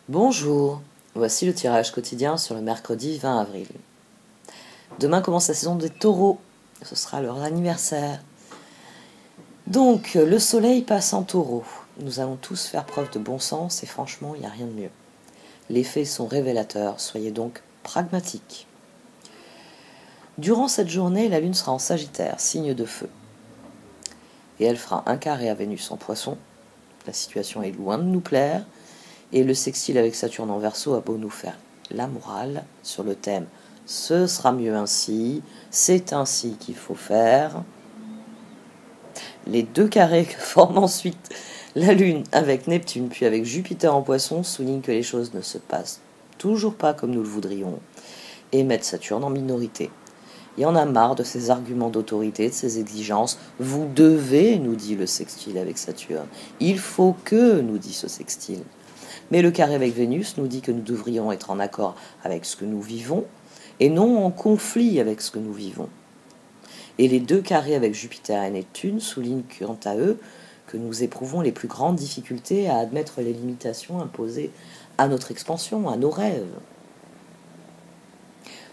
Bonjour, voici le tirage quotidien sur le mercredi 20 avril. Demain commence la saison des taureaux, ce sera leur anniversaire. Donc, le soleil passe en taureau. Nous allons tous faire preuve de bon sens et franchement, il n'y a rien de mieux. Les faits sont révélateurs, soyez donc pragmatiques. Durant cette journée, la lune sera en Sagittaire, signe de feu. Et elle fera un carré à Vénus en Poisson. La situation est loin de nous plaire. Et le sextile avec Saturne en Verseau a beau nous faire la morale sur le thème « Ce sera mieux ainsi, c'est ainsi qu'il faut faire ». Les deux carrés que forment ensuite la Lune avec Neptune puis avec Jupiter en Poisson soulignent que les choses ne se passent toujours pas comme nous le voudrions et mettent Saturne en minorité. Il y en a marre de ces arguments d'autorité, de ces exigences. « Vous devez », nous dit le sextile avec Saturne. « Il faut que », nous dit ce sextile. Mais le carré avec Vénus nous dit que nous devrions être en accord avec ce que nous vivons et non en conflit avec ce que nous vivons. Et les deux carrés avec Jupiter et Neptune soulignent quant à eux que nous éprouvons les plus grandes difficultés à admettre les limitations imposées à notre expansion, à nos rêves.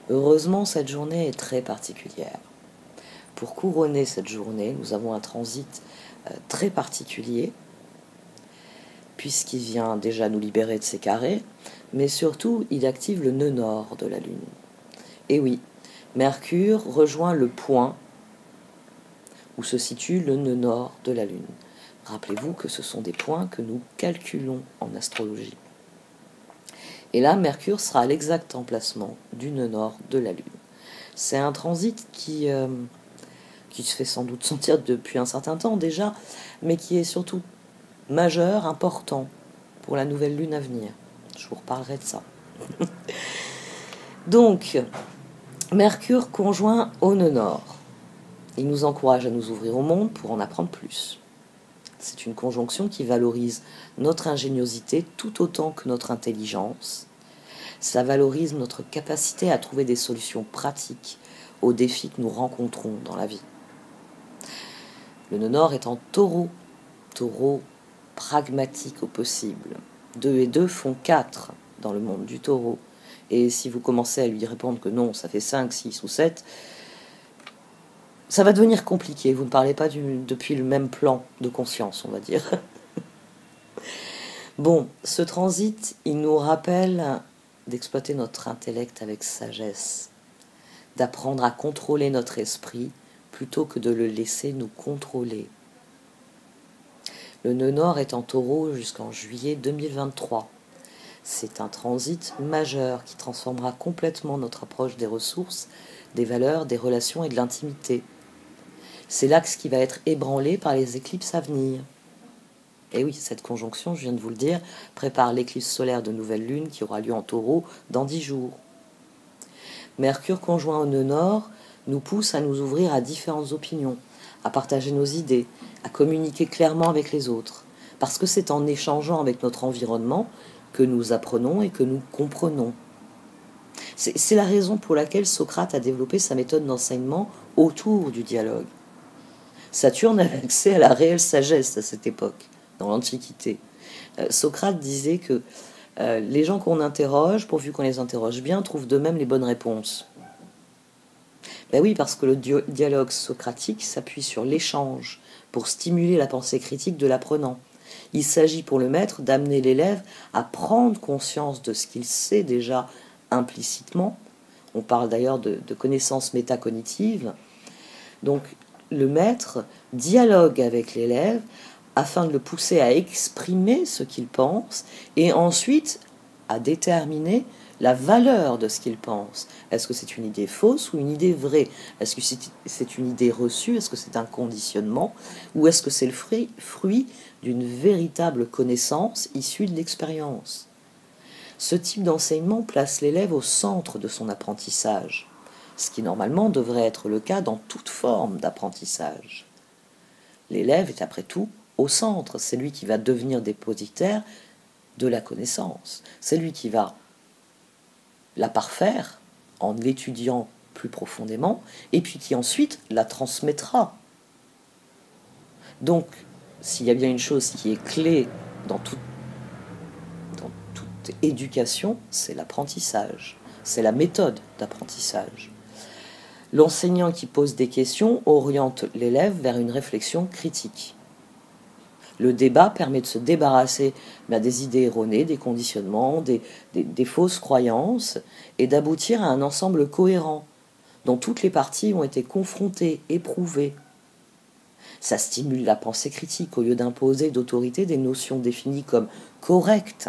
Heureusement, cette journée est très particulière. Pour couronner cette journée, nous avons un transit très particulier, puisqu'il vient déjà nous libérer de ces carrés, mais surtout, il active le nœud nord de la Lune. Et oui, Mercure rejoint le point où se situe le nœud nord de la Lune. Rappelez-vous que ce sont des points que nous calculons en astrologie. Et là, Mercure sera à l'exact emplacement du nœud nord de la Lune. C'est un transit qui se fait sans doute sentir depuis un certain temps déjà, mais qui est surtout majeur, important pour la nouvelle lune à venir. Je vous reparlerai de ça. Donc, Mercure conjoint au nœud nord. Il nous encourage à nous ouvrir au monde pour en apprendre plus. C'est une conjonction qui valorise notre ingéniosité tout autant que notre intelligence. Ça valorise notre capacité à trouver des solutions pratiques aux défis que nous rencontrons dans la vie. Le nœud nord est en taureau. Taureau pragmatique au possible. 2 et 2 font 4 dans le monde du taureau. Et si vous commencez à lui répondre que non, ça fait 5, 6 ou 7, ça va devenir compliqué. Vous ne parlez pas depuis le même plan de conscience, on va dire. Bon, ce transit, il nous rappelle d'exploiter notre intellect avec sagesse, d'apprendre à contrôler notre esprit plutôt que de le laisser nous contrôler. Le nœud nord est en taureau jusqu'en juillet 2023. C'est un transit majeur qui transformera complètement notre approche des ressources, des valeurs, des relations et de l'intimité. C'est l'axe qui va être ébranlé par les éclipses à venir. Et oui, cette conjonction, je viens de vous le dire, prépare l'éclipse solaire de nouvelle lune qui aura lieu en taureau dans 10 jours. Mercure conjoint au nœud nord nous pousse à nous ouvrir à différentes opinions, à partager nos idées, à communiquer clairement avec les autres, parce que c'est en échangeant avec notre environnement que nous apprenons et que nous comprenons. C'est la raison pour laquelle Socrate a développé sa méthode d'enseignement autour du dialogue. Saturne avait accès à la réelle sagesse à cette époque, dans l'Antiquité. Socrate disait que les gens qu'on interroge, pourvu qu'on les interroge bien, trouvent d'eux-mêmes les bonnes réponses. Ben oui, parce que le dialogue socratique s'appuie sur l'échange pour stimuler la pensée critique de l'apprenant. Il s'agit pour le maître d'amener l'élève à prendre conscience de ce qu'il sait déjà implicitement. On parle d'ailleurs de connaissances métacognitives. Donc le maître dialogue avec l'élève afin de le pousser à exprimer ce qu'il pense et ensuite à déterminer la valeur de ce qu'il pense. Est-ce que c'est une idée fausse ou une idée vraie? Est-ce que c'est une idée reçue? Est-ce que c'est un conditionnement? Ou est-ce que c'est le fruit d'une véritable connaissance issue de l'expérience? Ce type d'enseignement place l'élève au centre de son apprentissage, ce qui normalement devrait être le cas dans toute forme d'apprentissage. L'élève est après tout au centre, c'est lui qui va devenir dépositaire de la connaissance, c'est lui qui va la parfaire en l'étudiant plus profondément, et puis qui ensuite la transmettra. Donc, s'il y a bien une chose qui est clé dans toute Éducation, c'est l'apprentissage, c'est la méthode d'apprentissage. L'enseignant qui pose des questions oriente l'élève vers une réflexion critique. Le débat permet de se débarrasser des idées erronées, des conditionnements, des fausses croyances, et d'aboutir à un ensemble cohérent, dont toutes les parties ont été confrontées, éprouvées. Ça stimule la pensée critique au lieu d'imposer d'autorité des notions définies comme correctes,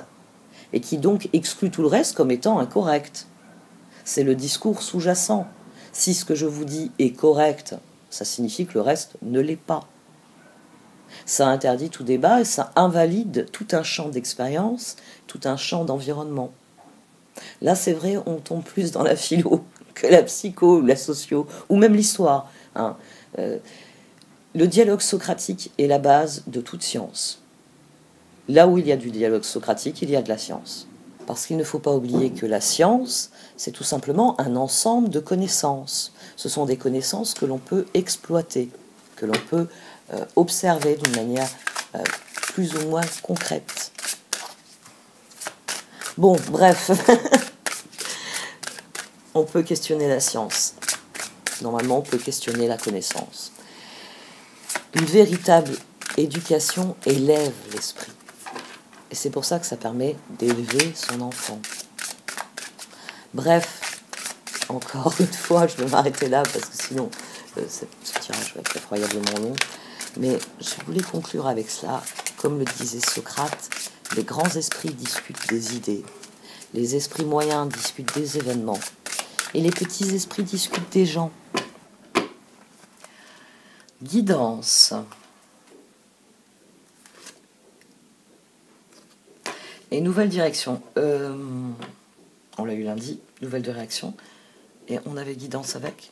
et qui donc excluent tout le reste comme étant incorrect. C'est le discours sous-jacent. Si ce que je vous dis est correct, ça signifie que le reste ne l'est pas. Ça interdit tout débat et ça invalide tout un champ d'expérience, tout un champ d'environnement. Là, c'est vrai, on tombe plus dans la philo que la psycho, ou la socio, ou même l'histoire. Le dialogue socratique est la base de toute science. Là où il y a du dialogue socratique, il y a de la science. Parce qu'il ne faut pas oublier que la science, c'est tout simplement un ensemble de connaissances. Ce sont des connaissances que l'on peut exploiter, que l'on peut observer d'une manière plus ou moins concrète. Bon, bref, on peut questionner la science. Normalement, on peut questionner la connaissance. Une véritable éducation élève l'esprit. Et c'est pour ça que ça permet d'élever son enfant. Bref, encore une fois, je vais m'arrêter là parce que sinon, ce tirage va être effroyablement long. Mais je voulais conclure avec cela. Comme le disait Socrate, les grands esprits discutent des idées, les esprits moyens discutent des événements, et les petits esprits discutent des gens. Guidance. Et nouvelle direction. On l'a eu lundi, nouvelle direction. Et on avait guidance avec.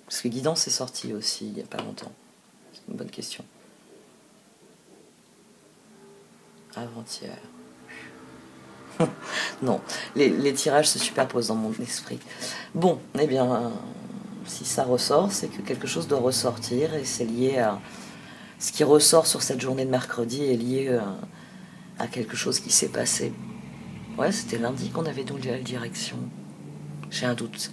Parce que guidance est sorti aussi il n'y a pas longtemps. C'est une bonne question. Avant-hier. Non, les tirages se superposent dans mon esprit. Bon, eh bien, si ça ressort, c'est que quelque chose doit ressortir et c'est lié à... Ce qui ressort sur cette journée de mercredi est lié à quelque chose qui s'est passé. Ouais, c'était lundi qu'on avait donc la direction. J'ai un doute.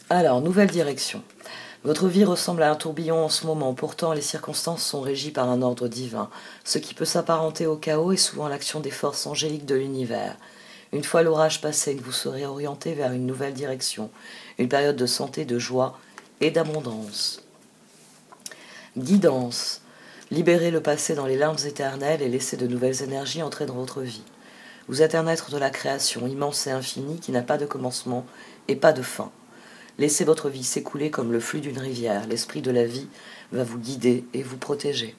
Alors, nouvelle direction. Votre vie ressemble à un tourbillon en ce moment, pourtant les circonstances sont régies par un ordre divin. Ce qui peut s'apparenter au chaos est souvent l'action des forces angéliques de l'univers. Une fois l'orage passé, vous serez orienté vers une nouvelle direction, une période de santé, de joie et d'abondance. Guidance. Libérez le passé dans les larmes éternelles et laissez de nouvelles énergies entrer dans votre vie. Vous êtes un être de la création, immense et infini, qui n'a pas de commencement et pas de fin. Laissez votre vie s'écouler comme le flux d'une rivière. L'esprit de la vie va vous guider et vous protéger.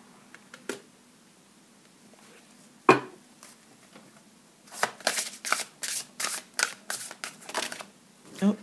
Oh.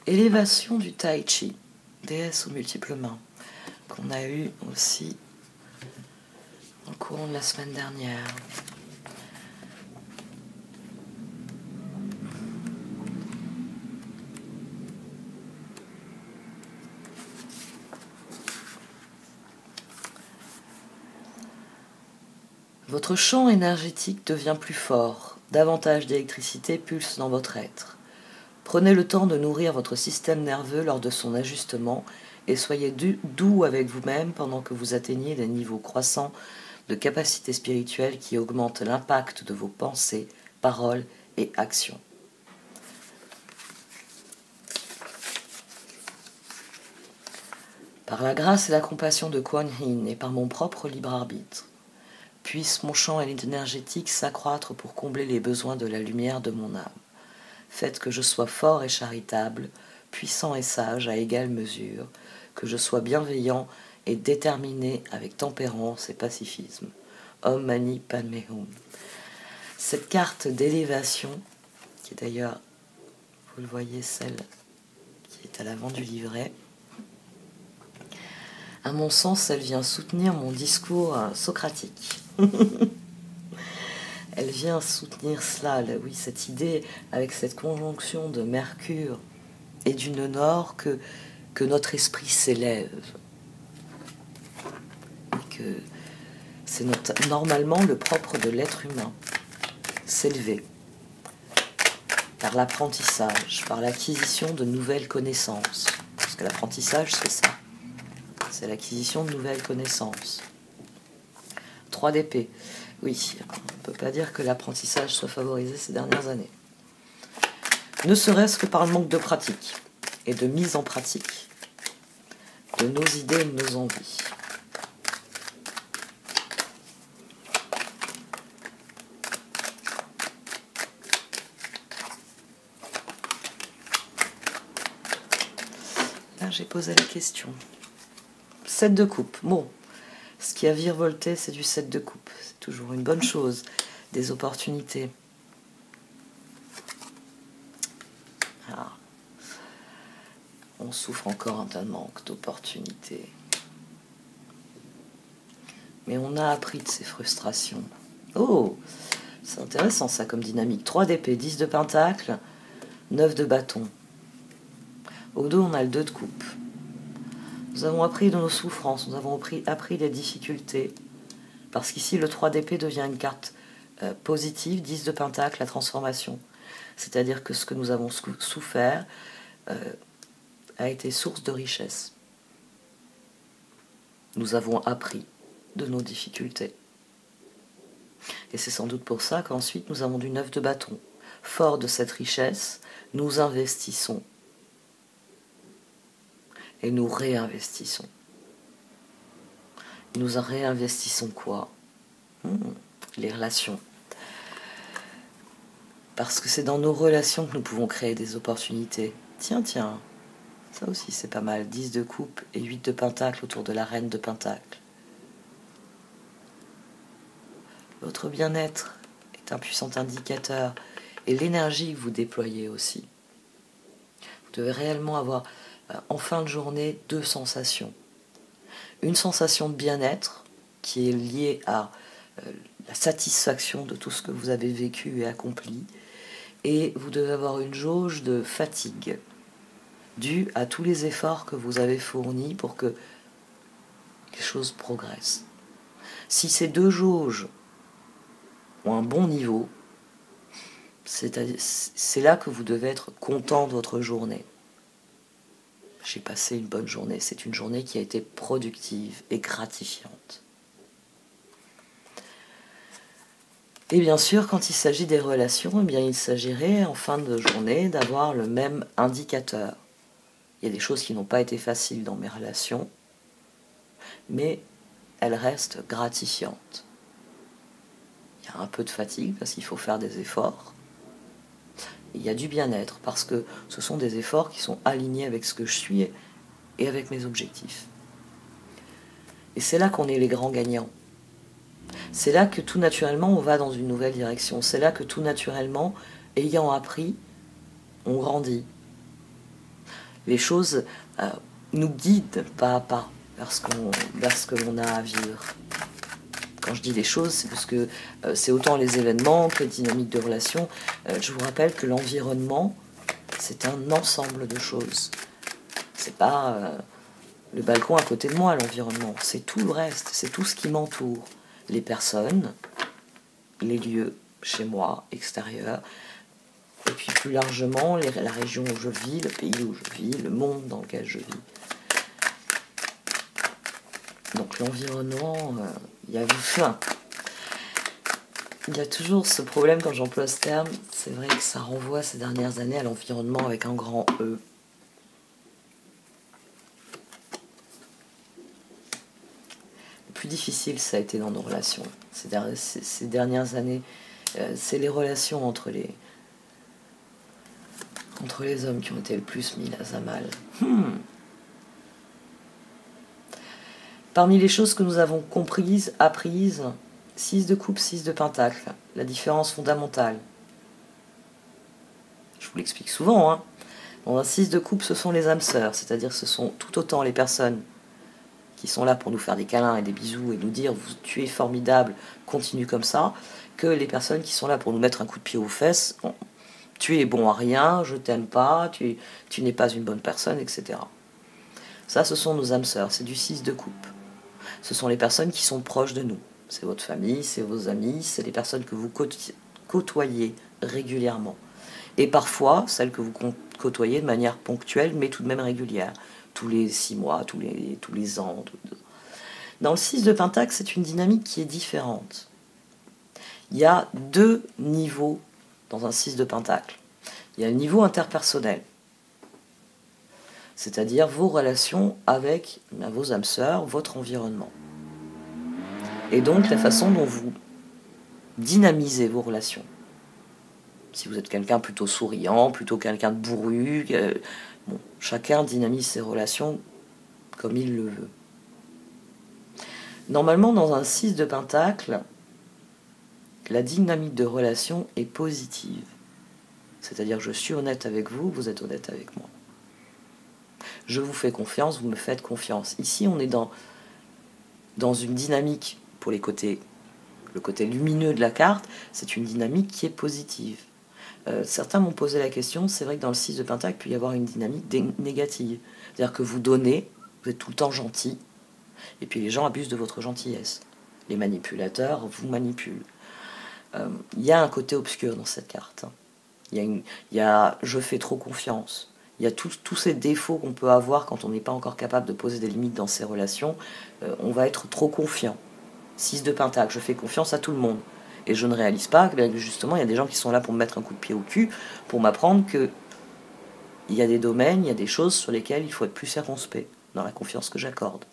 Élévation du Tai Chi, déesse aux multiples mains, qu'on a eu aussi au courant de la semaine dernière. Votre champ énergétique devient plus fort, davantage d'électricité pulse dans votre être. Prenez le temps de nourrir votre système nerveux lors de son ajustement et soyez doux avec vous-même pendant que vous atteignez des niveaux croissants de capacité spirituelle qui augmentent l'impact de vos pensées, paroles et actions. Par la grâce et la compassion de Kuan Yin et par mon propre libre arbitre, puisse mon champ énergétique s'accroître pour combler les besoins de la lumière de mon âme. Faites que je sois fort et charitable, puissant et sage à égale mesure, que je sois bienveillant et déterminé avec tempérance et pacifisme. Om Mani Padme Hum. Cette carte d'élévation, qui est d'ailleurs, vous le voyez, celle qui est à l'avant du livret, à mon sens, elle vient soutenir mon discours socratique. Elle vient soutenir cela, oui, cette idée, avec cette conjonction de Mercure et du Nord, que notre esprit s'élève. Et que c'est normalement le propre de l'être humain, s'élever par l'apprentissage, par l'acquisition de nouvelles connaissances. Parce que l'apprentissage, c'est ça. C'est l'acquisition de nouvelles connaissances. 3 d'épée. Oui, on ne peut pas dire que l'apprentissage soit favorisé ces dernières années. Ne serait-ce que par le manque de pratique et de mise en pratique de nos idées et de nos envies. Là, j'ai posé la question. 7 de coupe. Bon, ce qui a virevolté, c'est du 7 de coupe. C'est toujours une bonne chose. Des opportunités. Ah. On souffre encore d'un manque d'opportunités. Mais on a appris de ces frustrations. Oh, c'est intéressant ça comme dynamique. 3 d'épée, 10 de pentacle, 9 de bâton. Au dos, on a le 2 de coupe. Nous avons appris de nos souffrances, nous avons appris des difficultés. Parce qu'ici, le 3 d'épée devient une carte positive, 10 de pentacle, la transformation. C'est-à-dire que ce que nous avons souffert a été source de richesse. Nous avons appris de nos difficultés. Et c'est sans doute pour ça qu'ensuite nous avons du 9 de bâton. Fort de cette richesse, nous investissons. Et nous réinvestissons. Nous réinvestissons quoi ? Les relations. Parce que c'est dans nos relations que nous pouvons créer des opportunités. Tiens, ça aussi c'est pas mal. 10 de coupe et 8 de pentacle autour de la reine de pentacle. Votre bien-être est un puissant indicateur et l'énergie que vous déployez aussi. Vous devez réellement avoir en fin de journée 2 sensations. Une sensation de bien-être qui est liée à la satisfaction de tout ce que vous avez vécu et accompli, et vous devez avoir une jauge de fatigue due à tous les efforts que vous avez fournis pour que les choses progressent. Si ces 2 jauges ont un bon niveau, c'est là que vous devez être content de votre journée. J'ai passé une bonne journée. C'est une journée qui a été productive et gratifiante. Et bien sûr, quand il s'agit des relations, eh bien, il s'agirait en fin de journée d'avoir le même indicateur. Il y a des choses qui n'ont pas été faciles dans mes relations, mais elles restent gratifiantes. Il y a un peu de fatigue parce qu'il faut faire des efforts. Il y a du bien-être parce que ce sont des efforts qui sont alignés avec ce que je suis et avec mes objectifs. Et c'est là qu'on est les grands gagnants. C'est là que tout naturellement on va dans une nouvelle direction. C'est là que tout naturellement, ayant appris, on grandit. Les choses nous guident pas à pas vers ce que l'on a à vivre. Quand je dis les choses, c'est parce que c'est autant les événements que les dynamiques de relations. Je vous rappelle que l'environnement, c'est un ensemble de choses. C'est pas le balcon à côté de moi, l'environnement. C'est tout le reste, c'est tout ce qui m'entoure. Les personnes, les lieux, chez moi, extérieurs, et puis plus largement, la région où je vis, le pays où je vis, le monde dans lequel je vis. Donc l'environnement, il y a toujours ce problème quand j'emploie ce terme. C'est vrai que ça renvoie ces dernières années à l'environnement avec un grand E. Le plus difficile, ça a été dans nos relations. Ces dernières années, c'est les relations entre les hommes qui ont été le plus mis à mal. Parmi les choses que nous avons comprises, apprises, 6 de coupe, 6 de pentacle. La différence fondamentale. Je vous l'explique souvent. Hein. Dans un 6 de coupe, ce sont les âmes sœurs. C'est-à-dire ce sont tout autant les personnes qui sont là pour nous faire des câlins et des bisous et nous dire « tu es formidable, continue comme ça », que les personnes qui sont là pour nous mettre un coup de pied aux fesses « tu es bon à rien, je t'aime pas, tu n'es pas une bonne personne », etc. Ça, ce sont nos âmes sœurs, c'est du 6 de coupe. Ce sont les personnes qui sont proches de nous. C'est votre famille, c'est vos amis, c'est les personnes que vous côtoyez régulièrement. Et parfois, celles que vous côtoyez de manière ponctuelle, mais tout de même régulière. Tous les 6 mois, tous les ans. Dans le 6 de pentacle, c'est une dynamique qui est différente. Il y a 2 niveaux dans un 6 de pentacle. Il y a le niveau interpersonnel, c'est-à-dire vos relations avec vos âmes sœurs, votre environnement. Et donc la façon dont vous dynamisez vos relations. Si vous êtes quelqu'un plutôt souriant, plutôt quelqu'un de bourru, bon, chacun dynamise ses relations comme il le veut. Normalement, dans un 6 de pentacle, la dynamique de relation est positive. C'est-à-dire, je suis honnête avec vous, vous êtes honnête avec moi. Je vous fais confiance, vous me faites confiance. Ici, on est dans une dynamique, pour le côté lumineux de la carte, c'est une dynamique qui est positive. Certains m'ont posé la question, c'est vrai que dans le 6 de pentacle, il peut y avoir une dynamique négative. C'est-à-dire que vous donnez, vous êtes tout le temps gentil, et puis les gens abusent de votre gentillesse. Les manipulateurs vous manipulent. Il y a un côté obscur dans cette carte. Il y a je fais trop confiance. Il y a tous ces défauts qu'on peut avoir quand on n'est pas encore capable de poser des limites dans ses relations. On va être trop confiant. 6 de pentacle, je fais confiance à tout le monde. Et je ne réalise pas que justement, il y a des gens qui sont là pour me mettre un coup de pied au cul, pour m'apprendre qu'il y a des domaines, il y a des choses sur lesquelles il faut être plus circonspect dans la confiance que j'accorde.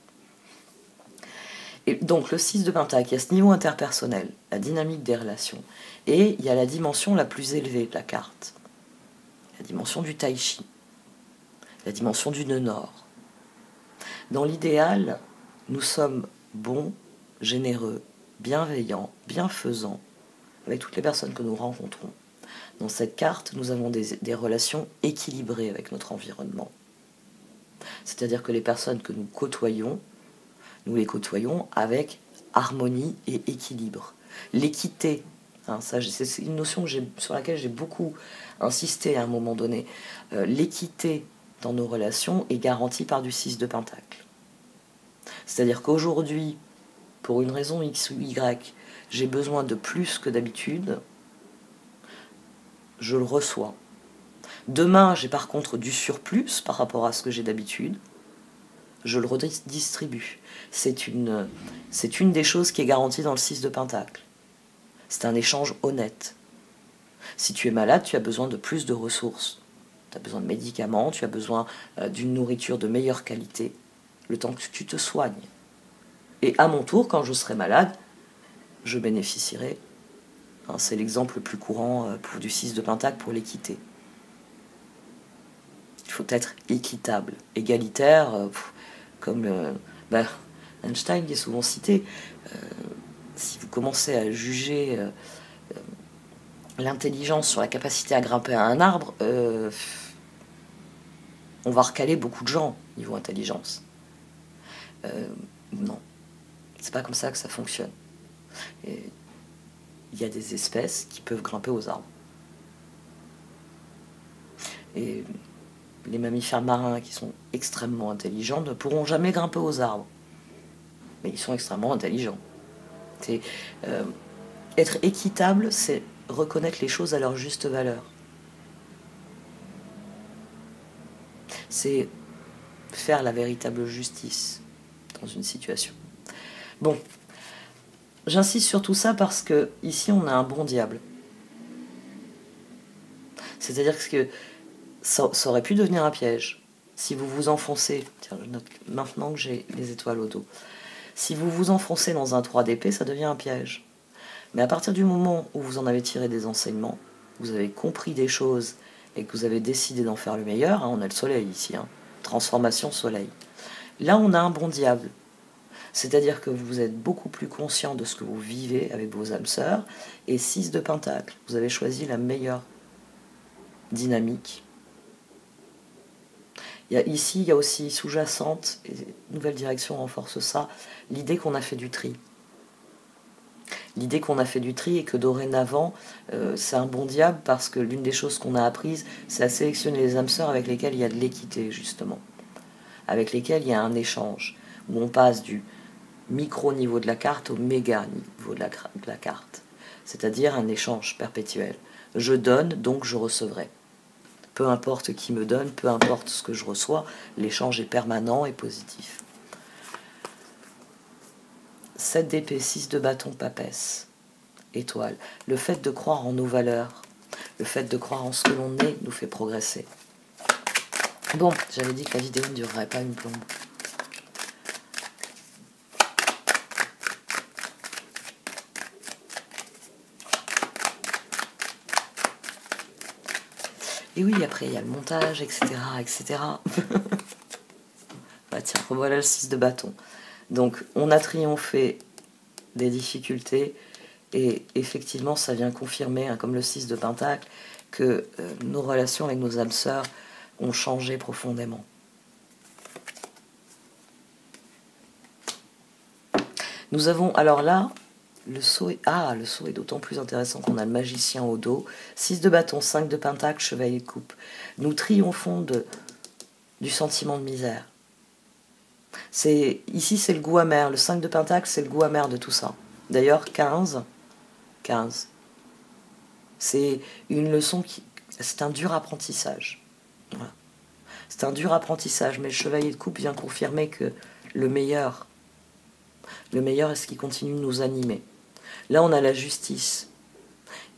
Et donc le 6 de pentacle, il y a ce niveau interpersonnel, la dynamique des relations. Et il y a la dimension la plus élevée de la carte, la dimension du tai chi, la dimension du nœud nord. Dans l'idéal, nous sommes bons, généreux, bienveillants, bienfaisants avec toutes les personnes que nous rencontrons. Dans cette carte, nous avons des relations équilibrées avec notre environnement. C'est-à-dire que les personnes que nous côtoyons, nous les côtoyons avec harmonie et équilibre. L'équité, hein, c'est une notion sur laquelle j'ai beaucoup insisté à un moment donné. L'équité dans nos relations est garantie par du 6 de pentacle. C'est-à-dire qu'aujourd'hui, pour une raison X ou Y, j'ai besoin de plus que d'habitude, je le reçois. Demain, j'ai par contre du surplus par rapport à ce que j'ai d'habitude, je le redistribue. C'est une des choses qui est garantie dans le 6 de pentacle. C'est un échange honnête. Si tu es malade, tu as besoin de plus de ressources. Tu as besoin de médicaments, tu as besoin d'une nourriture de meilleure qualité, le temps que tu te soignes. Et à mon tour, quand je serai malade, je bénéficierai. Hein, c'est l'exemple le plus courant du 6 de pentacle pour l'équité. Il faut être équitable, égalitaire, comme Einstein qui est souvent cité. Si vous commencez à juger l'intelligence sur la capacité à grimper à un arbre, on va recaler beaucoup de gens niveau intelligence. Non, c'est pas comme ça que ça fonctionne. Et il y a des espèces qui peuvent grimper aux arbres. Et les mammifères marins qui sont extrêmement intelligents ne pourront jamais grimper aux arbres. Mais ils sont extrêmement intelligents. Être équitable, c'est reconnaître les choses à leur juste valeur. C'est faire la véritable justice dans une situation. Bon, j'insiste sur tout ça parce que ici on a un bon diable. C'est-à-dire que ça aurait pu devenir un piège. Si vous vous enfoncez, tiens, je note maintenant que j'ai les étoiles au dos, si vous vous enfoncez dans un 3 d'épée, ça devient un piège. Mais à partir du moment où vous en avez tiré des enseignements, vous avez compris des choses et que vous avez décidé d'en faire le meilleur, hein, on a le soleil ici, hein, transformation soleil. Là, on a un bon diable. C'est-à-dire que vous êtes beaucoup plus conscient de ce que vous vivez avec vos âmes sœurs. Et 6 de Pentacle, vous avez choisi la meilleure dynamique. Ici, il y a aussi sous-jacente, et nouvelle direction renforce ça, l'idée qu'on a fait du tri. L'idée qu'on a fait du tri et que dorénavant, c'est un bon diable parce que l'une des choses qu'on a apprises, c'est à sélectionner les âmes sœurs avec lesquelles il y a de l'équité, justement. Avec lesquelles il y a un échange, où on passe du micro-niveau de la carte au méga-niveau de la carte. C'est-à-dire un échange perpétuel. Je donne, donc je recevrai. Peu importe qui me donne, peu importe ce que je reçois, l'échange est permanent et positif. 7 d'épée, 6 de bâton, papesse, étoile. Le fait de croire en nos valeurs, le fait de croire en ce que l'on est, nous fait progresser. Bon, j'avais dit que la vidéo ne durerait pas une plombe. Et oui, après, il y a le montage, etc. etc. Bah tiens, revoilà le 6 de bâton. Donc, on a triomphé des difficultés, et effectivement, ça vient confirmer, comme le 6 de pentacle, que nos relations avec nos âmes sœurs ont changé profondément. Nous avons, alors là, le saut est d'autant plus intéressant qu'on a le magicien au dos. 6 de bâton, 5 de pentacle, chevalier de coupe. Nous triomphons du sentiment de misère. Ici, c'est le goût amer. Le 5 de pentacle, c'est le goût amer de tout ça. D'ailleurs, 15. C'est une leçon c'est un dur apprentissage. Voilà. C'est un dur apprentissage, mais le chevalier de coupe vient confirmer que le meilleur est ce qui continue de nous animer. Là, on a la justice.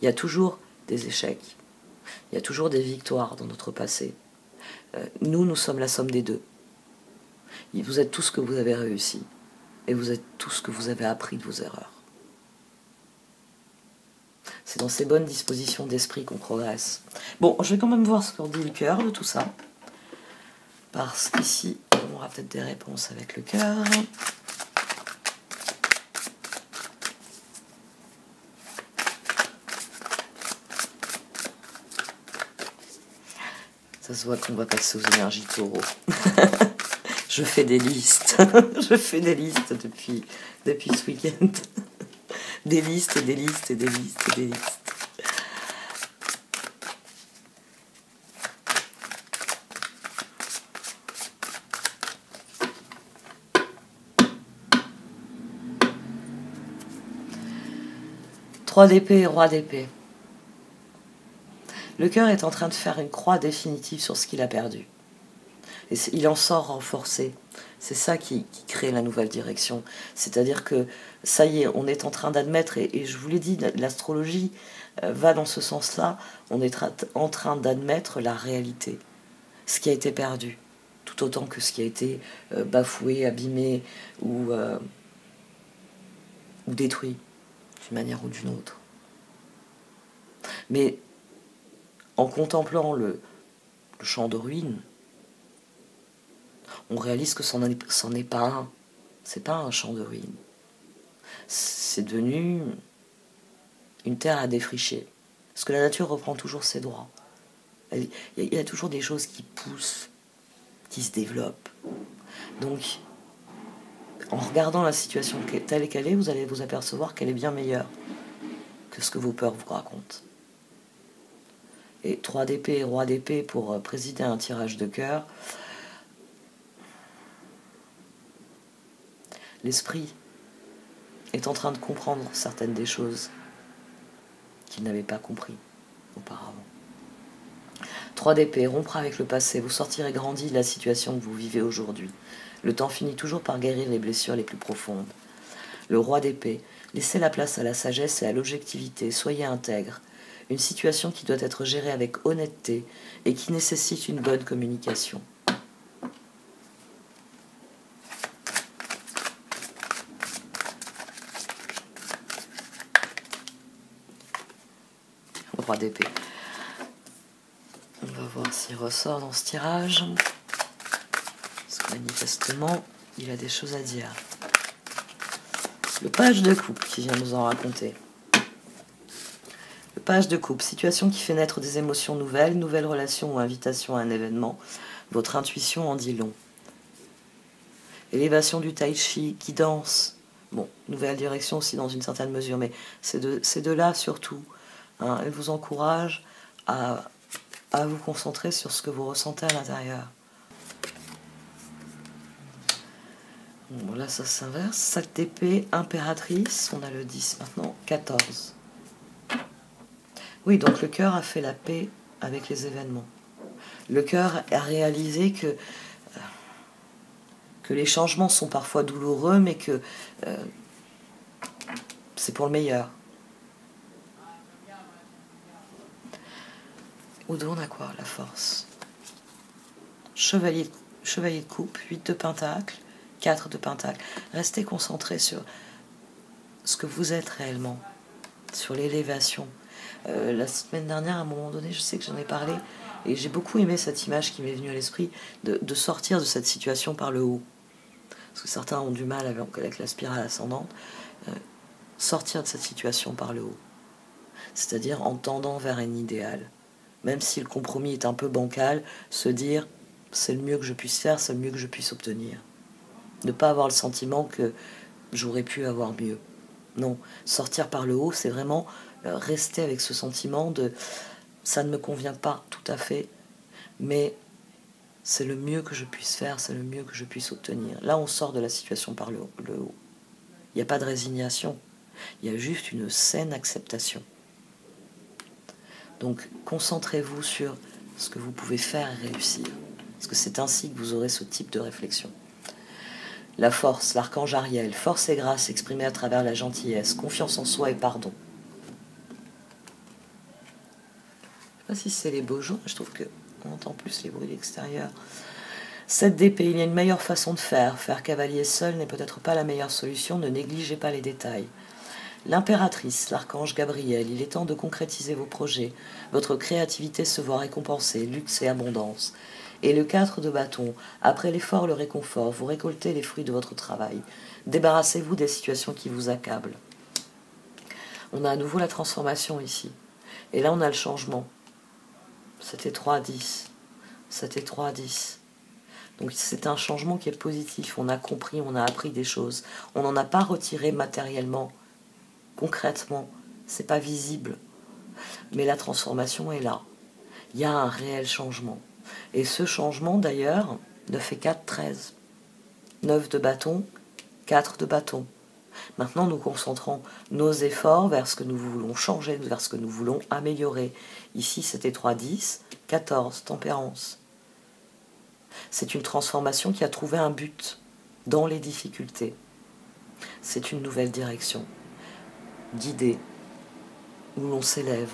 Il y a toujours des échecs. Il y a toujours des victoires dans notre passé. Nous sommes la somme des deux. Vous êtes tout ce que vous avez réussi. Et vous êtes tout ce que vous avez appris de vos erreurs. C'est dans ces bonnes dispositions d'esprit qu'on progresse. Bon, je vais quand même voir ce qu'en dit le cœur de tout ça. Parce qu'ici, on aura peut-être des réponses avec le cœur. Ça se voit qu'on va passer aux énergies taureau. Je fais des listes. Je fais des listes depuis ce week-end. Des listes et des listes et des listes et des listes. Roi d'épée et roi d'épée. Le cœur est en train de faire une croix définitive sur ce qu'il a perdu. Et il en sort renforcé. C'est ça qui crée la nouvelle direction. C'est-à-dire que, ça y est, on est en train d'admettre, et je vous l'ai dit, l'astrologie va dans ce sens-là, on est en train d'admettre la réalité. Ce qui a été perdu, tout autant que ce qui a été bafoué, abîmé ou détruit, d'une manière ou d'une autre. Mais en contemplant le champ de ruines, on réalise que c'en est pas un. C'est pas un champ de ruines. C'est devenu une terre à défricher. Parce que la nature reprend toujours ses droits. Il y a toujours des choses qui poussent, qui se développent. Donc, en regardant la situation telle qu'elle est, vous allez vous apercevoir qu'elle est bien meilleure que ce que vos peurs vous racontent. Et 3 d'épée et roi d'épée pour présider un tirage de cœur. L'esprit est en train de comprendre certaines des choses qu'il n'avait pas compris auparavant. 3 d'épée, rompre avec le passé, vous sortirez grandi de la situation que vous vivez aujourd'hui. Le temps finit toujours par guérir les blessures les plus profondes. Le roi d'épée, laissez la place à la sagesse et à l'objectivité, soyez intègre. Une situation qui doit être gérée avec honnêteté et qui nécessite une bonne communication. Le roi d'épée. On va voir s'il ressort dans ce tirage. Parce que manifestement, il a des choses à dire. Le page de coupe qui vient nous en raconter. Le page de coupe, situation qui fait naître des émotions nouvelles, nouvelle relation ou invitation à un événement. Votre intuition en dit long. Élévation du tai chi, guidance. Bon, nouvelle direction aussi dans une certaine mesure, mais c'est de là surtout. Hein, elle vous encourage à vous concentrer sur ce que vous ressentez à l'intérieur. Bon, là, ça s'inverse. Sac d'épée, impératrice. On a le 10 maintenant. 14. Oui, donc le cœur a fait la paix avec les événements. Le cœur a réalisé que les changements sont parfois douloureux, mais que c'est pour le meilleur. Au dos, on a quoi? La force. Chevalier de coupe, 8 de pentacle, 4 de pentacle. Restez concentrés sur ce que vous êtes réellement, sur l'élévation. La semaine dernière, à un moment donné, je sais que j'en ai parlé, et j'ai beaucoup aimé cette image qui m'est venue à l'esprit, de sortir de cette situation par le haut. Parce que certains ont du mal avec la spirale ascendante. Sortir de cette situation par le haut. C'est-à-dire en tendant vers un idéal. Même si le compromis est un peu bancal, se dire c'est le mieux que je puisse faire, c'est le mieux que je puisse obtenir. Ne pas avoir le sentiment que j'aurais pu avoir mieux. Non, sortir par le haut, c'est vraiment rester avec ce sentiment de ça ne me convient pas tout à fait, mais c'est le mieux que je puisse faire, c'est le mieux que je puisse obtenir. Là, on sort de la situation par le haut. Il n'y a pas de résignation, il y a juste une saine acceptation. Donc, concentrez-vous sur ce que vous pouvez faire et réussir, parce que c'est ainsi que vous aurez ce type de réflexion. La force, l'archange Ariel, force et grâce exprimée à travers la gentillesse, confiance en soi et pardon. Je ne sais pas si c'est les beaux jours, je trouve qu'on entend plus les bruits de l'extérieur. 7 d'épée, il y a une meilleure façon de faire. Faire cavalier seul n'est peut-être pas la meilleure solution, ne négligez pas les détails. L'impératrice, l'archange Gabriel, il est temps de concrétiser vos projets. Votre créativité se voit récompensée, luxe et abondance. Et le 4 de bâton, après l'effort, le réconfort, vous récoltez les fruits de votre travail. Débarrassez-vous des situations qui vous accablent. On a à nouveau la transformation ici. Et là, on a le changement. C'était 3-10. C'était 3-10. Donc c'est un changement qui est positif. On a compris, on a appris des choses. On n'en a pas retiré matériellement, concrètement. C'est pas visible. Mais la transformation est là. Il y a un réel changement. Et ce changement, d'ailleurs, ne fait 4-13. 9 de bâton, 4 de bâton. Maintenant, nous concentrons nos efforts vers ce que nous voulons changer, vers ce que nous voulons améliorer. Ici, c'était 3-10, 14, tempérance. C'est une transformation qui a trouvé un but dans les difficultés. C'est une nouvelle direction, guidée, où l'on s'élève.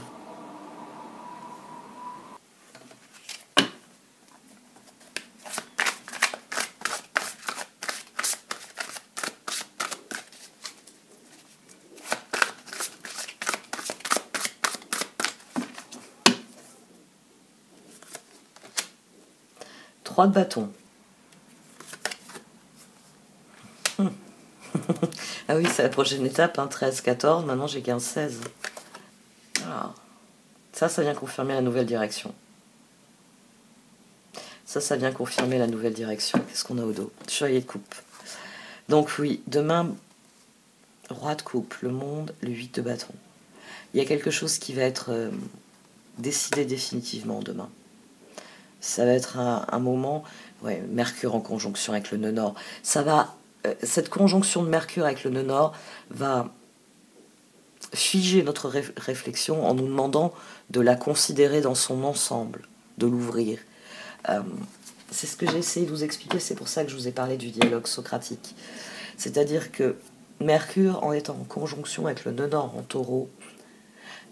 Trois de bâton. Ah oui, c'est la prochaine étape, hein, 13, 14, maintenant j'ai 15, 16. Alors, ça vient confirmer la nouvelle direction. Ça vient confirmer la nouvelle direction. Qu'est-ce qu'on a au dos? Chevalier de coupe. Donc oui, demain, roi de coupe, le monde, le 8 de bâton. Il y a quelque chose qui va être décidé définitivement demain. Ça va être un moment, ouais, Mercure en conjonction avec le nœud nord. Cette conjonction de Mercure avec le nœud nord va figer notre réflexion en nous demandant de la considérer dans son ensemble, de l'ouvrir. C'est ce que j'ai essayé de vous expliquer, c'est pour ça que je vous ai parlé du dialogue socratique. C'est-à-dire que Mercure, en étant en conjonction avec le nœud nord en taureau,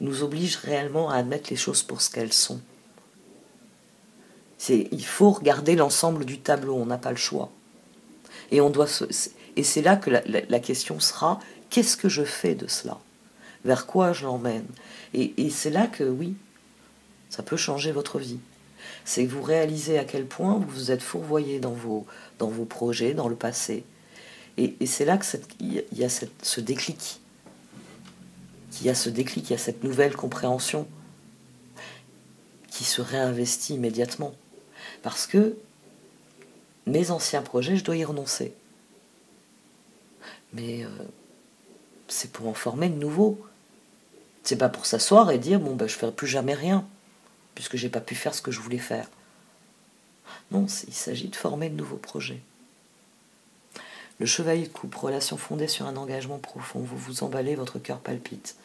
nous oblige réellement à admettre les choses pour ce qu'elles sont. Il faut regarder l'ensemble du tableau, on n'a pas le choix. Et c'est là que la question sera, qu'est-ce que je fais de cela? Vers quoi je l'emmène? Et c'est là que, oui, ça peut changer votre vie. C'est que vous réalisez à quel point vous vous êtes fourvoyé dans vos projets, dans le passé. Et c'est là qu'il y a ce déclic. Il y a ce déclic, il y a cette nouvelle compréhension qui se réinvestit immédiatement. Parce que mes anciens projets, je dois y renoncer. Mais c'est pour en former de nouveaux. C'est pas pour s'asseoir et dire bon ben je ferai plus jamais rien puisque j'ai pas pu faire ce que je voulais faire. Non, il s'agit de former de nouveaux projets. Le chevalier de coupe, relation fondée sur un engagement profond. Vous vous emballez, votre cœur palpite.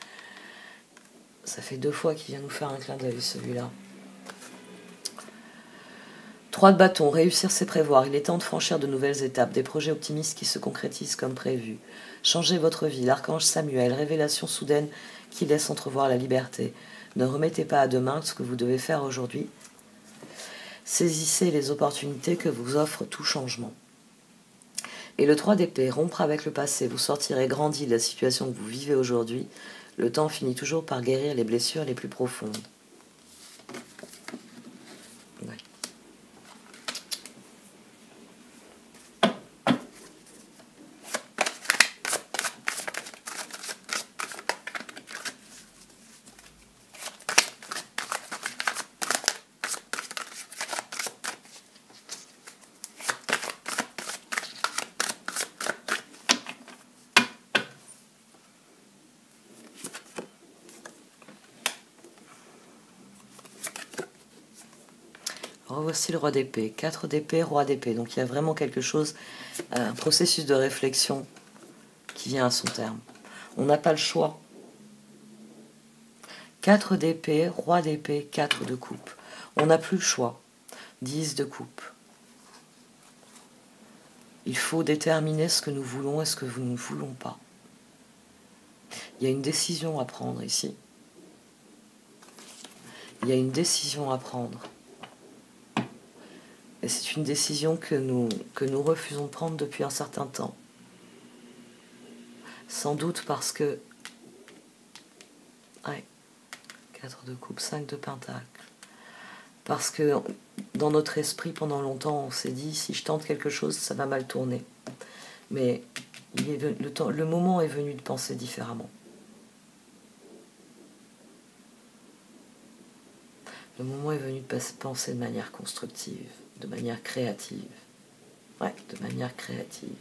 Ça fait 2 fois qu'il vient nous faire un clin d'œil celui-là. 3 de bâton, réussir c'est prévoir. Il est temps de franchir de nouvelles étapes, des projets optimistes qui se concrétisent comme prévu. Changez votre vie, l'archange Samuel, révélation soudaine qui laisse entrevoir la liberté. Ne remettez pas à demain ce que vous devez faire aujourd'hui. Saisissez les opportunités que vous offre tout changement. Et le 3 d'épée, rompre avec le passé, vous sortirez grandi de la situation que vous vivez aujourd'hui. Le temps finit toujours par guérir les blessures les plus profondes. Ouais. Revoici le roi d'épée, 4 d'épée, roi d'épée. Donc il y a vraiment quelque chose, un processus de réflexion qui vient à son terme. On n'a pas le choix. 4 d'épée, roi d'épée, 4 de coupe. On n'a plus le choix. 10 de coupe. Il faut déterminer ce que nous voulons et ce que nous ne voulons pas. Il y a une décision à prendre ici. Il y a une décision à prendre. Et c'est une décision que nous refusons de prendre depuis un certain temps. Sans doute parce que... Ouais, 4 de coupe, 5 de pentacle. Parce que dans notre esprit, pendant longtemps, on s'est dit, si je tente quelque chose, ça va mal tourner. Mais le moment est venu de penser différemment. Le moment est venu de penser de manière constructive, de manière créative. Ouais, de manière créative.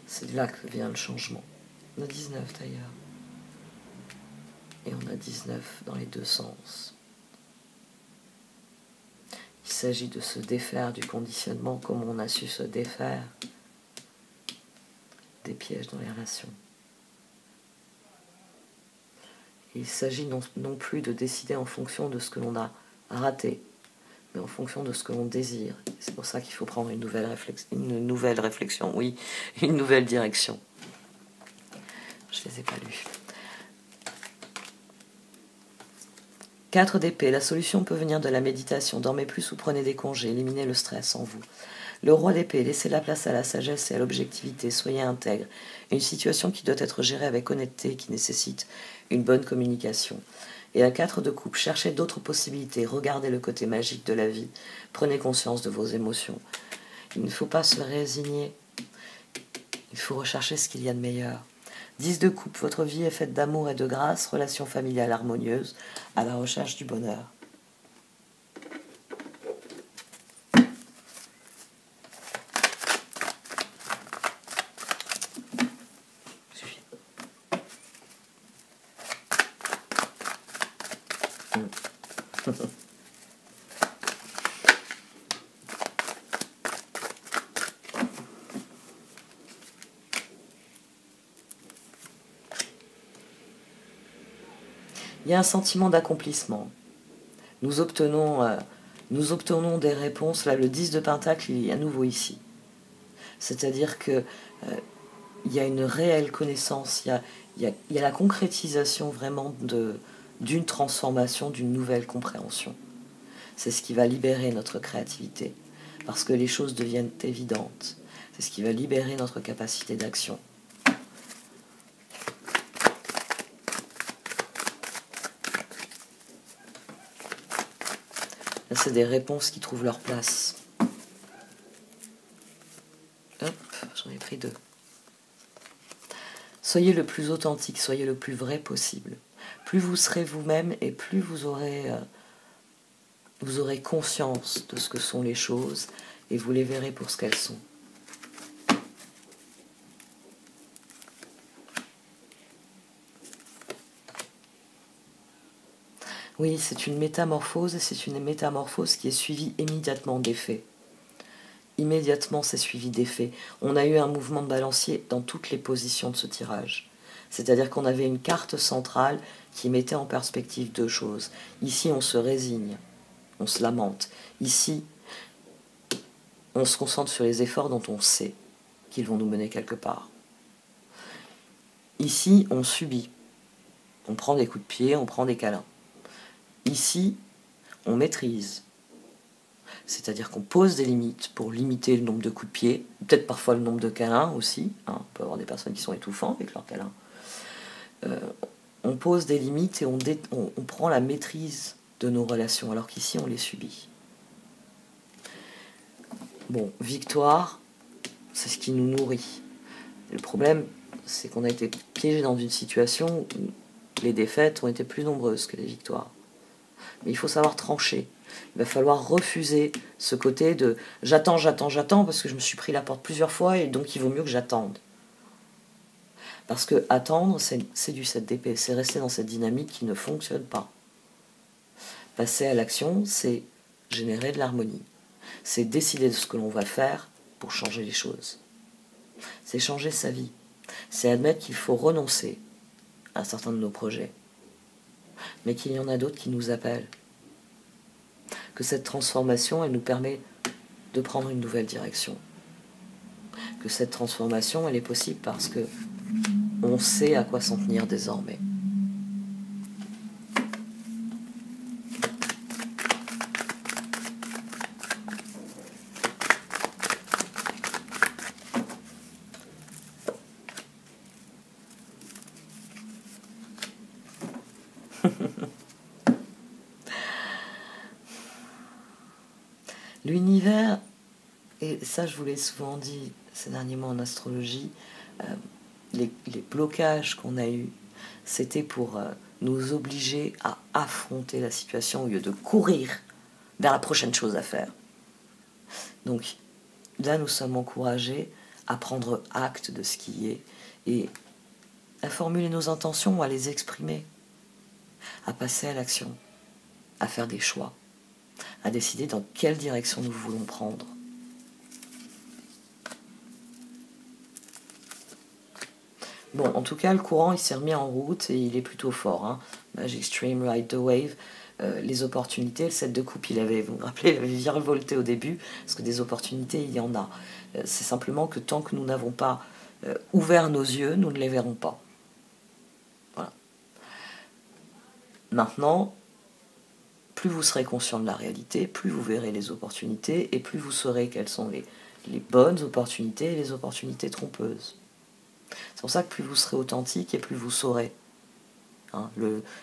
C'est de là que vient le changement. On a 19 d'ailleurs. Et on a 19 dans les deux sens. Il s'agit de se défaire du conditionnement comme on a su se défaire des pièges dans les relations. Il s'agit non plus de décider en fonction de ce que l'on a raté, mais en fonction de ce que l'on désire. C'est pour ça qu'il faut prendre une nouvelle réflexion, oui, une nouvelle direction. Je ne les ai pas lus. 4 d'épée, la solution peut venir de la méditation. Dormez plus ou prenez des congés, éliminez le stress en vous. Le roi d'épée, laissez la place à la sagesse et à l'objectivité, soyez intègre. Une situation qui doit être gérée avec honnêteté, qui nécessite une bonne communication. Et à 4 de coupe, cherchez d'autres possibilités, regardez le côté magique de la vie, prenez conscience de vos émotions. Il ne faut pas se résigner, il faut rechercher ce qu'il y a de meilleur. 10 de coupe, votre vie est faite d'amour et de grâce, relation familiale harmonieuse, à la recherche du bonheur. Il y a un sentiment d'accomplissement. Nous obtenons des réponses. Là, le 10 de pentacle, il est à nouveau ici. C'est-à-dire que il y a une réelle connaissance, il y a la concrétisation vraiment d'une transformation, d'une nouvelle compréhension. C'est ce qui va libérer notre créativité, parce que les choses deviennent évidentes. C'est ce qui va libérer notre capacité d'action. Là, c'est des réponses qui trouvent leur place. Hop, j'en ai pris 2. Soyez le plus authentique, soyez le plus vrai possible. Plus vous serez vous-même et plus vous aurez conscience de ce que sont les choses et vous les verrez pour ce qu'elles sont. Oui, c'est une métamorphose et c'est une métamorphose qui est suivie immédiatement d'effets. Immédiatement, c'est suivi d'effets. On a eu un mouvement de balancier dans toutes les positions de ce tirage. C'est-à-dire qu'on avait une carte centrale qui mettait en perspective deux choses. Ici, on se résigne, on se lamente. Ici, on se concentre sur les efforts dont on sait qu'ils vont nous mener quelque part. Ici, on subit. On prend des coups de pied, on prend des câlins. Ici, on maîtrise. C'est-à-dire qu'on pose des limites pour limiter le nombre de coups de pied, peut-être parfois le nombre de câlins aussi. On peut avoir des personnes qui sont étouffants avec leurs câlins. On pose des limites et on prend la maîtrise de nos relations, alors qu'ici on les subit. Bon, victoire, c'est ce qui nous nourrit. Le problème, c'est qu'on a été piégé dans une situation où les défaites ont été plus nombreuses que les victoires. Mais il faut savoir trancher. Il va falloir refuser ce côté de j'attends parce que je me suis pris la porte plusieurs fois et donc il vaut mieux que j'attende. Parce que attendre, c'est du 7 d'épée, c'est rester dans cette dynamique qui ne fonctionne pas. Passer à l'action, c'est générer de l'harmonie. C'est décider de ce que l'on va faire pour changer les choses. C'est changer sa vie. C'est admettre qu'il faut renoncer à certains de nos projets, mais qu'il y en a d'autres qui nous appellent. Que cette transformation, elle nous permet de prendre une nouvelle direction. Que cette transformation, elle est possible parce que on sait à quoi s'en tenir désormais. L'univers, et ça je vous l'ai souvent dit ces derniers mois en astrologie, les blocages qu'on a eus, c'était pour nous obliger à affronter la situation au lieu de courir vers la prochaine chose à faire. Donc là, nous sommes encouragés à prendre acte de ce qui est et à formuler nos intentions, à les exprimer, à passer à l'action, à faire des choix, à décider dans quelle direction nous voulons prendre. Bon, en tout cas, le courant, il s'est remis en route et il est plutôt fort. Hein. Magic Stream, Ride the Wave, les opportunités, le 7 de coupe, vous me rappelez, il avait virevolté au début, parce que des opportunités, il y en a. C'est simplement que tant que nous n'avons pas ouvert nos yeux, nous ne les verrons pas. Voilà. Maintenant, plus vous serez conscient de la réalité, plus vous verrez les opportunités et plus vous saurez quelles sont les bonnes opportunités et les opportunités trompeuses. C'est pour ça que plus vous serez authentique et plus vous saurez. Hein,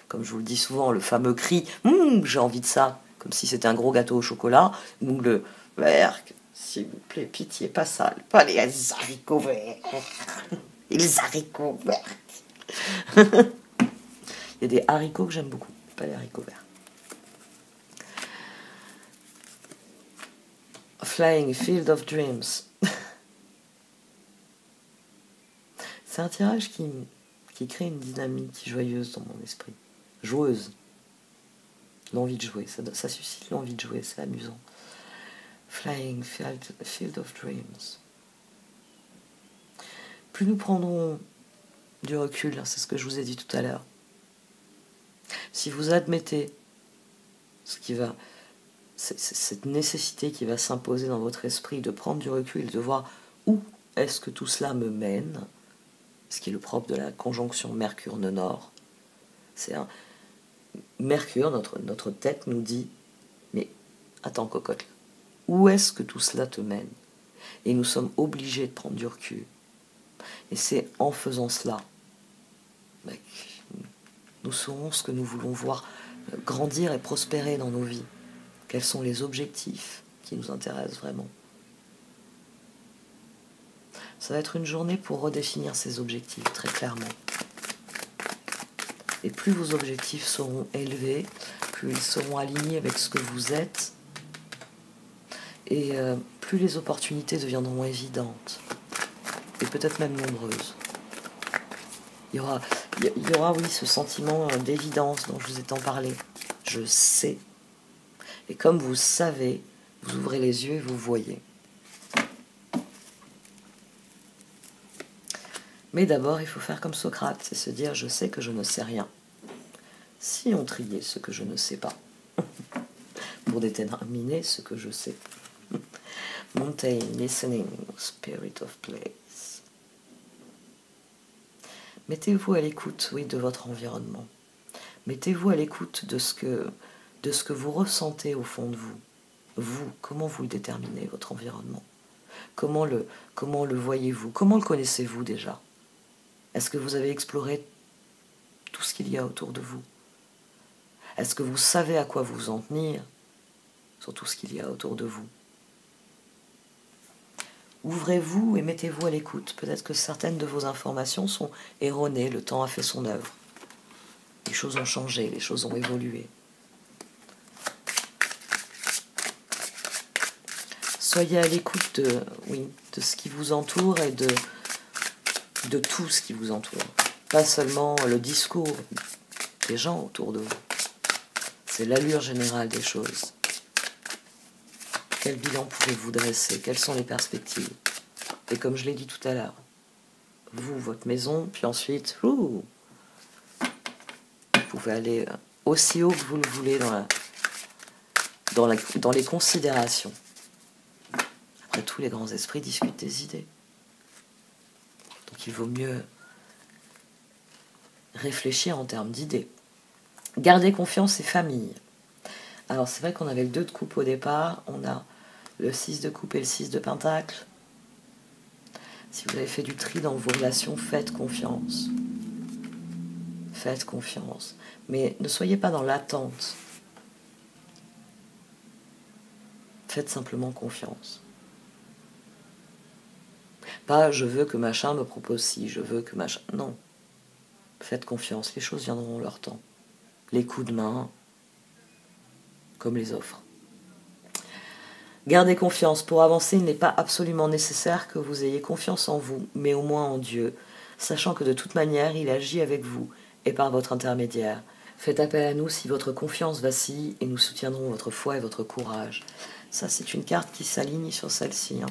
comme je vous le dis souvent, le fameux cri « j'ai envie de ça », comme si c'était un gros gâteau au chocolat, ou le « vert, s'il vous plaît, pitié, pas ça, pas les haricots verts, les haricots verts ». Il y a des haricots que j'aime beaucoup, pas les haricots verts. Flying Field of Dreams. C'est un tirage qui crée une dynamique joyeuse dans mon esprit. Joueuse. L'envie de jouer. Ça suscite l'envie de jouer, c'est amusant. Flying Field of Dreams. Plus nous prendrons du recul, c'est ce que je vous ai dit tout à l'heure. Si vous admettez cette nécessité qui va s'imposer dans votre esprit de prendre du recul, de voir où est-ce que tout cela me mène, ce qui est le propre de la conjonction Mercure-Nord. C'est Mercure, notre tête nous dit « Mais attends cocotte, où est-ce que tout cela te mène ?» Et nous sommes obligés de prendre du recul. Et c'est en faisant cela que nous saurons ce que nous voulons voir grandir et prospérer dans nos vies. Quels sont les objectifs qui nous intéressent vraiment. Ça va être une journée pour redéfinir ses objectifs, très clairement. Et plus vos objectifs seront élevés, plus ils seront alignés avec ce que vous êtes, et plus les opportunités deviendront évidentes, et peut-être même nombreuses. Il y aura, oui, ce sentiment d'évidence dont je vous ai tant parlé. Je sais. Et comme vous savez, vous ouvrez les yeux et vous voyez. Mais d'abord, il faut faire comme Socrate, c'est se dire « je sais que je ne sais rien ». Si on triait ce que je ne sais pas, pour déterminer ce que je sais. Montaigne, listening, spirit of place. Mettez-vous à l'écoute, oui, de votre environnement. Mettez-vous à l'écoute de ce que vous ressentez au fond de vous. Vous, comment vous le déterminez, votre environnement? Comment le voyez-vous? Comment le connaissez-vous déjà? Est-ce que vous avez exploré tout ce qu'il y a autour de vous? Est-ce que vous savez à quoi vous en tenir sur tout ce qu'il y a autour de vous? Ouvrez-vous et mettez-vous à l'écoute. Peut-être que certaines de vos informations sont erronées, le temps a fait son œuvre. Les choses ont changé, les choses ont évolué. Soyez à l'écoute de ce qui vous entoure et de tout ce qui vous entoure. Pas seulement le discours des gens autour de vous. C'est l'allure générale des choses. Quel bilan pouvez-vous dresser? Quelles sont les perspectives? Et comme je l'ai dit tout à l'heure, vous, votre maison, puis ensuite, vous pouvez aller aussi haut que vous le voulez dans les considérations. Après tout, les grands esprits discutent des idées. Donc il vaut mieux réfléchir en termes d'idées. Gardez confiance et famille. Alors c'est vrai qu'on avait le 2 de coupe au départ, on a le 6 de coupe et le 6 de pentacle. Si vous avez fait du tri dans vos relations, faites confiance. Faites confiance. Mais ne soyez pas dans l'attente. Faites simplement confiance. Pas je veux que machin me propose ci, je veux que machin... Non. Faites confiance, les choses viendront en leur temps. Les coups de main, comme les offres. Gardez confiance. Pour avancer, il n'est pas absolument nécessaire que vous ayez confiance en vous, mais au moins en Dieu, sachant que de toute manière, il agit avec vous et par votre intermédiaire. Faites appel à nous si votre confiance vacille et nous soutiendrons votre foi et votre courage. Ça, c'est une carte qui s'aligne sur celle-ci.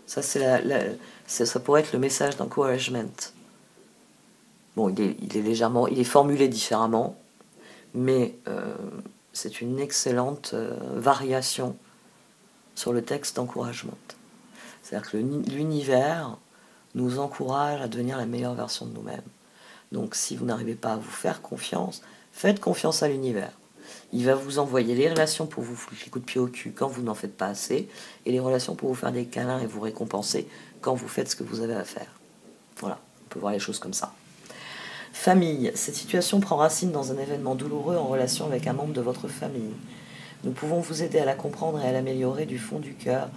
Ça, ça pourrait être le message d'encouragement. Bon, il est formulé différemment, mais c'est une excellente variation sur le texte d'encouragement. C'est-à-dire que l'univers nous encourage à devenir la meilleure version de nous-mêmes. Donc si vous n'arrivez pas à vous faire confiance, faites confiance à l'univers. Il va vous envoyer les relations pour vous foutre les coups de pied au cul quand vous n'en faites pas assez, et les relations pour vous faire des câlins et vous récompenser quand vous faites ce que vous avez à faire. Voilà, on peut voir les choses comme ça. Famille, cette situation prend racine dans un événement douloureux en relation avec un membre de votre famille. Nous pouvons vous aider à la comprendre et à l'améliorer du fond du cœur.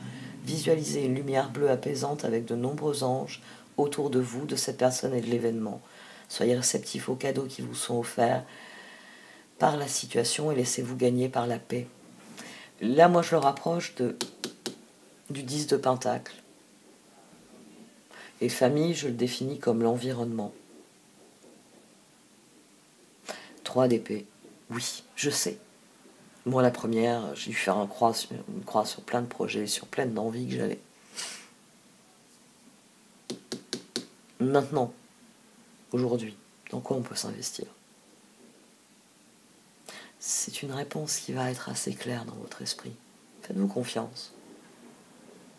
Visualisez une lumière bleue apaisante avec de nombreux anges autour de vous, de cette personne et de l'événement. Soyez réceptifs aux cadeaux qui vous sont offerts par la situation et laissez-vous gagner par la paix. Là, moi, je le rapproche du 10 de pentacle. Et famille, je le définis comme l'environnement. 3 d'épée. Oui, je sais. Moi, la première, j'ai dû faire une croix sur plein de projets, sur plein d'envies que j'avais. Maintenant, aujourd'hui, dans quoi on peut s'investir? C'est une réponse qui va être assez claire dans votre esprit. Faites-vous confiance.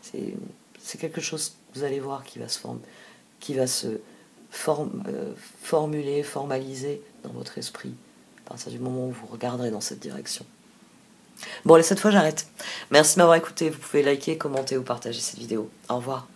C'est quelque chose que vous allez voir qui va se formuler, formaliser dans votre esprit à partir du moment où vous regarderez dans cette direction. Bon, allez, cette fois j'arrête. Merci de m'avoir écouté. Vous pouvez liker, commenter ou partager cette vidéo. Au revoir.